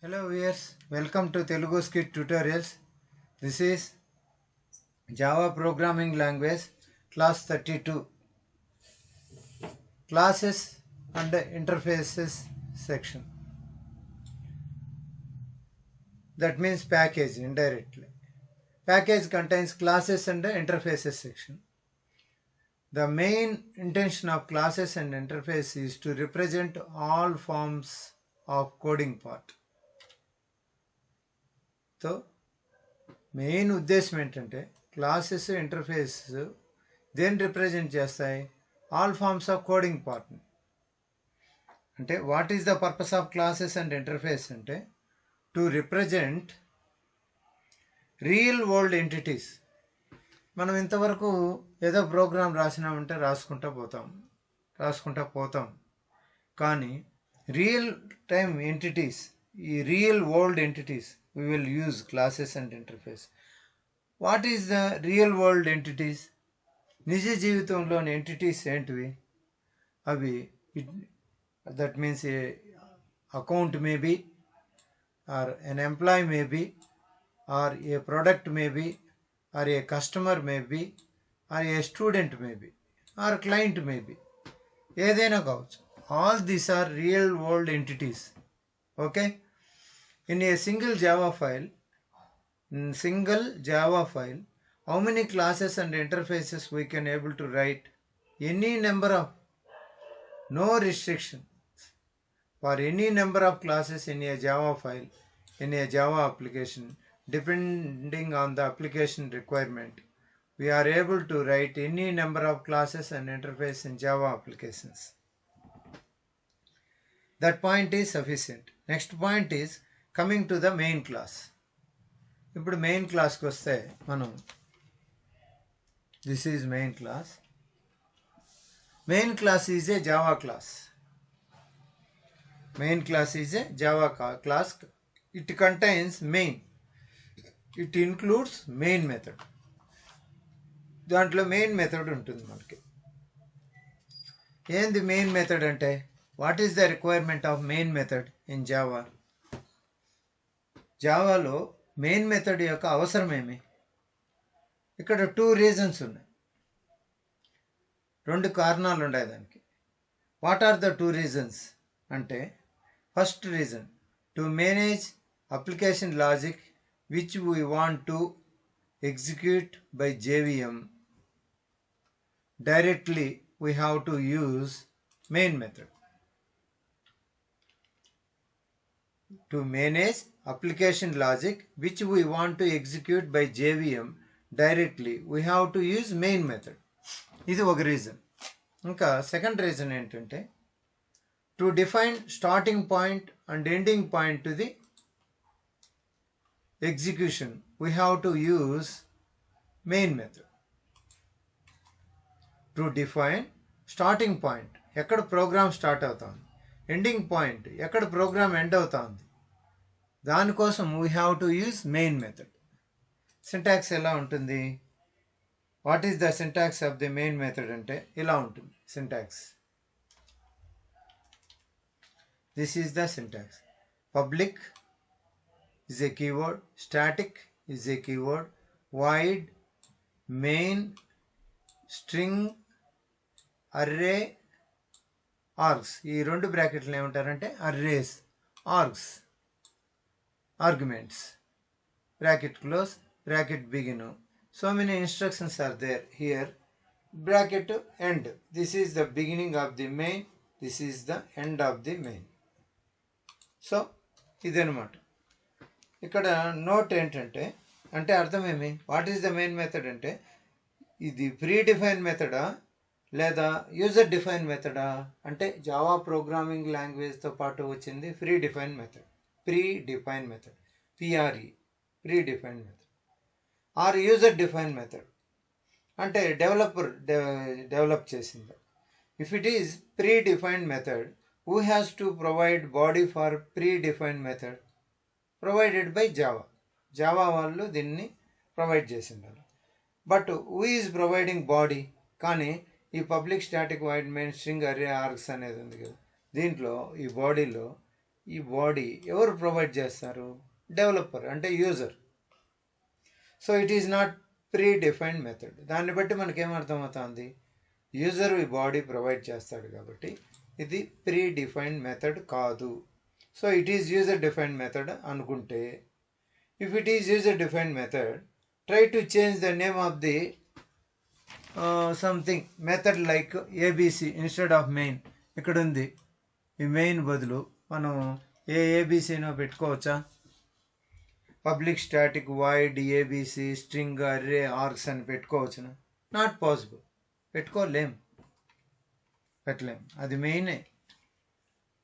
Hello viewers, welcome to Telugu Scit tutorials. This is Java programming language class 32, classes and interfaces section. That means package indirectly. Package contains classes and interfaces section. The main intention of classes and interface is to represent all forms of coding part. So main ఉద్దేశం ఏంటంటే classes interface దేన్ని represent చేస్తాయి? All forms of coding పార్ట్ని. అంటే what is the purpose of classes and interface అంటే to represent real world entities. మనం ఇంతవరకు ఏదో ప్రోగ్రామ్ రాసినామంటే రాసుకుంటా పోతాం కానీ రియల్ టైమ్ ఎంటిటీస్, ఈ real world entities we will use classes and interface. What is the real world entities? నిజ జీవితంలోని entities ఏంటివి? అవి that means a account may be, or an employee may be, or a product may be, or a customer may be, or a student may be, or a client may be. ఏదైనా కావచ్చు. All these are real world entities. Okay? In a single Java file, how many classes and interfaces we can able to write? Any number of, no restriction for any number of classes in a Java file, in a Java application, depending on the application requirement. We are able to write any number of classes and interface in Java applications. That point is sufficient. Next point is coming to the main class. ఇప్పుడు main క్లాస్కి వస్తే మనం this is main class. Main class is a Java class. Main class is a Java class. It contains main. It includes main method. దాంట్లో main method ఉంటుంది మనకి. ఏంది main method అంటే? What is the requirement of main method in Java? జావాలో main method యొక్క అవసరం ఏమి? ఇక్కడ 2 రీజన్స్ ఉన్నాయి. 2 కారణాలు ఉన్నాయి దానికి. వాట్ ఆర్ ద 2 రీజన్స్ అంటే, first reason to manage application logic which we want to execute by JVM directly we have to use main method. To manage application logic which we want to execute by JVM directly, we have to use main method. ఇది ఒక reason. ఇంకా second reason ఏంటంటే, to define starting point and ending point to the execution we have to use main method. To define starting point, ఎక్కడ programme start అవుతుంది, ending point, ఎక్కడ programme end అవుతుంది, దానికోసం we have to use main method. Syntax ఎలా ఉంటుంది? What is the syntax of the main method అంటే ఇలా ఉంటుంది syntax. This is the syntax. Public is a keyword, static is a keyword, void, main, string, array, args. ఈ 2 బ్రాకెట్లు ఏమంటారంటే arrays, args, arguments, bracket close, bracket begin. So many instructions are there here. Bracket end. This is the beginning of the main, this is the end of the main. So ఇదన్నమాట. ఇక్కడ note ఏంటంటే, అంటే అర్థమేమి? What is the main method అంటే, ఇది pre define మెథడా లేదా user define మెథడా అంటే, Java programming లాంగ్వేజ్తో పాటు వచ్చింది predefine method, predefine method, PRE, predefine method. Or user define method అంటే డెవలప్ చేసింది. If it is predefined method, who has to provide body for predefined method? Provided by Java వాళ్ళు దీన్ని provide చేసిండారు. But who is providing body? కానీ ఈ public static void main string array args అనేది ఉంది కదా, దీంట్లో ఈ బాడీలో ఈ బాడీ ఎవరు ప్రొవైడ్ చేస్తారు? డెవలపర్ అంటే user. So it is not predefined method. దాన్ని బట్టి మనకేమర్థమవుతుంది? యూజర్ ఈ బాడీ ప్రొవైడ్ చేస్తాడు కాబట్టి ఇది ప్రీ డిఫైన్డ్ మెథడ్ కాదు. So it is user defined method అనుకుంటే, if it is user defined method, try to change the name of the something method like ABC instead of main. ఇక్కడ ఉంది, ఈ main బదులు మనం ఏబిసినో పెట్టుకోవచ్చా? Public static void ABC string array args అని పెట్టుకోవచ్చునా? Not possible. పెట్టలేం. అది మెయినే,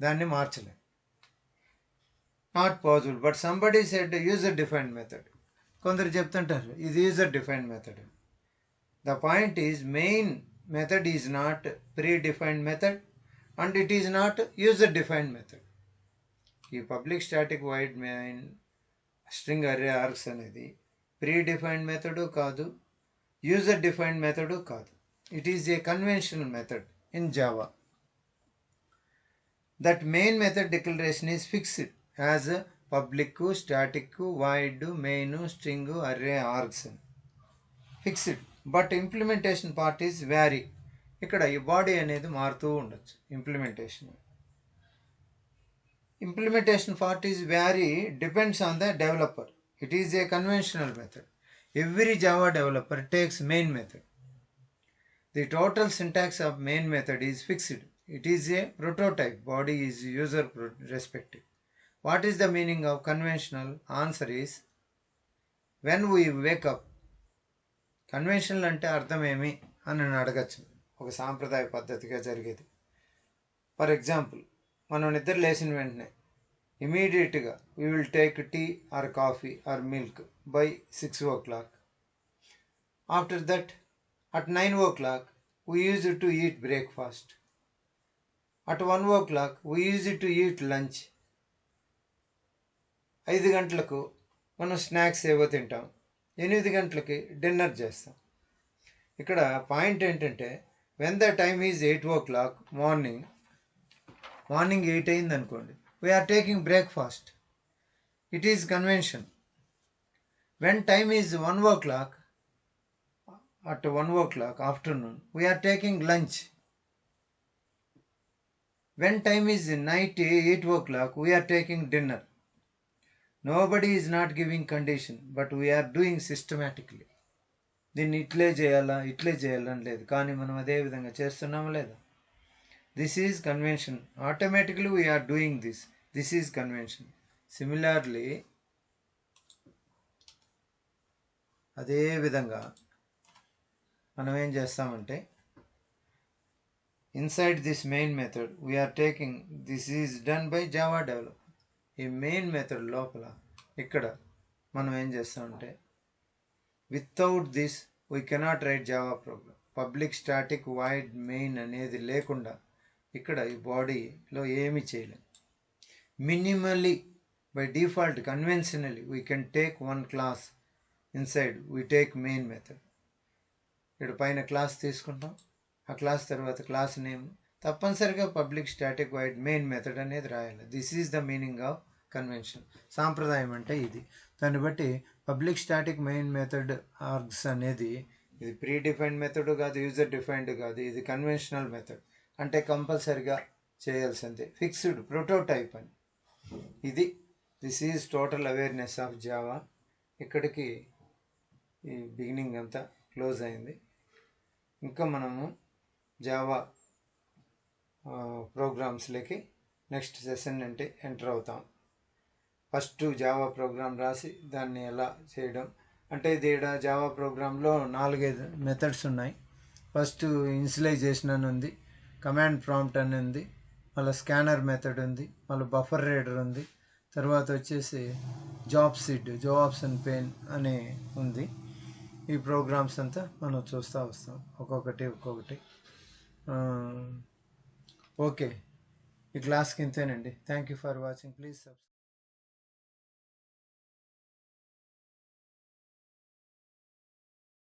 దాన్ని మార్చలేం. Not possible. But somebody said user defined method. కొందరు చెప్తుంటారు ఇది user defined method. The point is main method is not predefined method and it is not user defined method. ఈ public static void main string array args అనేది predefined method కాదు, user defined method కాదు. It is a conventional method in Java. That main method declaration is fixed as public, static, void, main, string, array, args. Fixed. But implementation part is vary. ఇక్కడ ఈ body అనేది మారుతూ ఉండొచ్చు. Implementation part is vary, depends on the developer. It is a conventional method. Every Java developer takes main method. The total syntax of main method is fixed. It is a prototype. Body is user respective. What is the meaning of conventional? Answer is when we wake up. Conventional అంటే అర్థం ఏమి అని అడగచ్చు. ఒక సాంప్రదాయ పద్ధతిగా జరిగేది. For example, మనం నిద్ర లేచిన వెంటనే ఇమీడియట్గా we will take tea or coffee or milk by 6 o'clock. After that, at 9 o'clock, we used to eat breakfast. At 1 o'clock, we used to eat lunch. 5 గంటలకు మనం స్నాక్స్ ఏవో తింటాం. 8 గంటలకి డిన్నర్ చేస్తాం. ఇక్కడ పాయింట్ ఏంటంటే when the time is 8 o'clock morning 8 అయింది అనుకోండి, we are taking breakfast. It is convention. When time is 1 o'clock, at 1 o'clock afternoon, we are taking lunch. When time is night 8 o'clock, we are taking dinner. Nobody is not giving condition, but we are doing systematically. దీన్ని ఇట్లే చేయాలని లేదు, కానీ మనం అదే విధంగా చేస్తున్నామా లేదా? This is convention. Automatically we are doing this. This is convention. Similarly, అదే విధంగా మనం ఏం చేస్తామంటే inside this main method we are taking, this is done by Java developer. ఈ మెయిన్ మెథడ్ లోపల ఇక్కడ మనం ఏం చేస్తామంటే without this we cannot write Java program. Public static void main అనేది లేకుండా ఇక్కడ ఈ బాడీలో ఏమీ చేయలేం. Minimally by default conventionally we can take one class inside we take main method. ఇక్కడ పైన క్లాస్ తీసుకుంటాం, ఆ క్లాస్ తర్వాత క్లాస్ నేమ్ తప్పనిసరిగా public static void main method అనేది రాయాలి. This is the meaning of convention. సాంప్రదాయం అంటే ఇది. దాన్ని బట్టి public static main method args అనేది ఇది ప్రీ డిఫైన్డ్ మెథడ్ కాదు, యూజర్ డిఫైన్డ్ కాదు, ఇది కన్వెన్షనల్ మెథడ్. అంటే కంపల్సరిగా చేయాల్సిందే, ఫిక్స్డ్ ప్రోటోటైప్ అని. ఇది this is total awareness of Java. ఇక్కడికి ఈ బిగినింగ్ అంతా క్లోజ్ అయింది. ఇంకా మనము జావా ప్రోగ్రామ్స్లోకి నెక్స్ట్ సెషన్ అంటే ఎంటర్ అవుతాం. ఫస్ట్ జావా ప్రోగ్రామ్ రాసి దాన్ని ఎలా చేయడం అంటే, ఇది జావా ప్రోగ్రాంలో 4-5 మెథడ్స్ ఉన్నాయి. ఫస్ట్ ఇనిషియలైజేషన్ అని ఉంది, కమాండ్ ప్రాంప్ట్ అని ఉంది, మళ్ళీ స్కానర్ మెథడ్ ఉంది, మళ్ళీ బఫర్ రీడర్ ఉంది, తర్వాత వచ్చేసి జాబ్స్ అండ్ పెయిన్ అనే ఉంది. ఈ ప్రోగ్రామ్స్ అంతా మనం చూస్తూ వస్తాం ఒక్కొక్కటి. ఓకే, ఈ క్లాస్కి ఇంతేనండి. Thank you for watching. Please subscribe.